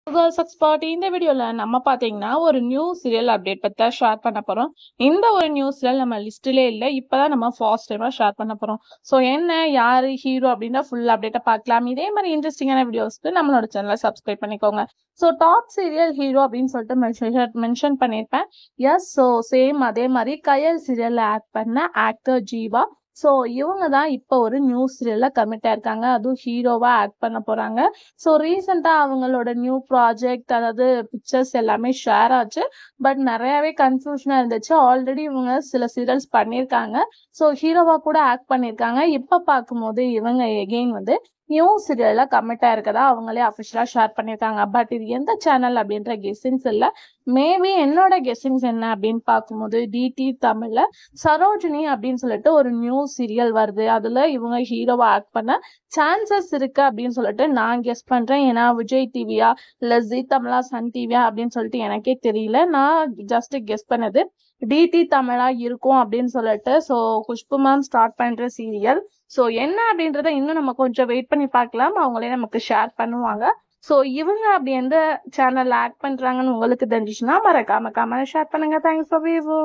Girls expert இந்த வீடியோல நம்ம பாத்தீங்கன்னா ஒரு நியூ சீரியல் அப்டேட் பத்தி ஷேர் பண்ண போறோம். இந்த ஒரு நியூ சீரியல் நம்ம லிஸ்ட்லயே இல்ல, இப்பதான் நம்ம ஃபர்ஸ்ட் டைமா ஷேர் பண்ண போறோம். சோ என்ன யாரு ஹீரோ அப்படின்னா ஃபுல் அப்டேட்டா பார்க்கலாம். இதே மாதிரி இன்ட்ரெஸ்டிங்கான வீடியோஸ்க்கு நம்மளோட சேனலை சப்ஸ்கிரைப் பண்ணிக்கோங்க. சோ டாப் சீரியல் ஹீரோ அப்படின்னு சொல்லிட்டு மென்ஷன் பண்ணிருப்பேன். எஸ், சோ சேம் அதே மாதிரி கயல் சீரியல்ல ஆக்ட் பண்ண ஆக்டர் ஜீவா. சோ இவங்க தான் இப்போ ஒரு நியூ சீரியல்ல கமிட் ஆயிருக்காங்க, அதுவும் ஹீரோவா ஆக்ட் பண்ண போறாங்க. ஸோ ரீசெண்டா அவங்களோட நியூ ப்ராஜெக்ட், அதாவது பிக்சர்ஸ் எல்லாமே ஷேர் ஆச்சு. பட் நிறையவே கன்ஃபியூஷனா இருந்துச்சு. ஆல்ரெடி இவங்க சில சீரியல்ஸ் பண்ணியிருக்காங்க. ஸோ ஹீரோவா கூட ஆக்ட் பண்ணியிருக்காங்க. இப்போ பார்க்கும்போது இவங்க எகெயின் வந்து நியூ சீரியல்ல கமிட் ஆயிருக்கதா அவங்களே அஃபிஷியலா ஷேர் பண்ணியிருக்காங்க. பட் இது எந்த சேனல் அப்படின்ற கெஸ்ஸிங்ஸ் இல்லை. மேபி என்னோட கெஸ்ஸிங்ஸ் என்ன அப்படின்னு பார்க்கும்போது டிடி தமிழ்ல சரோஜினி அப்படின்னு சொல்லிட்டு ஒரு நியூ சீரியல் வருது. அதுல இவங்க ஹீரோவா ஆக்ட் பண்ண சான்சஸ் இருக்கு அப்படின்னு சொல்லிட்டு நான் கெஸ் பண்றேன். ஏன்னா விஜய் டிவியா இல்ல ஜி தமிழா சன் டிவியா அப்படின்னு சொல்லிட்டு எனக்கே தெரியல. நான் ஜஸ்ட் கெஸ் பண்ணது டிடி தமிழா இருக்கும் அப்படின்னு சொல்லிட்டு. ஸோ குஷ்பு மேம் ஸ்டார்ட் பண்ற சீரியல். ஸோ என்ன அப்படின்றத இன்னும் நம்ம கொஞ்சம் வெயிட் பண்ணி பார்க்கலாம். அவங்களே நமக்கு ஷேர் பண்ணுவாங்க. ஸோ இவங்க அப்படி எந்த சேனல்ல ஆக்ட் பண்றாங்கன்னு உங்களுக்கு தெரிஞ்சிச்சுன்னா மறக்காம ஷேர் பண்ணுங்க. Thanks for view.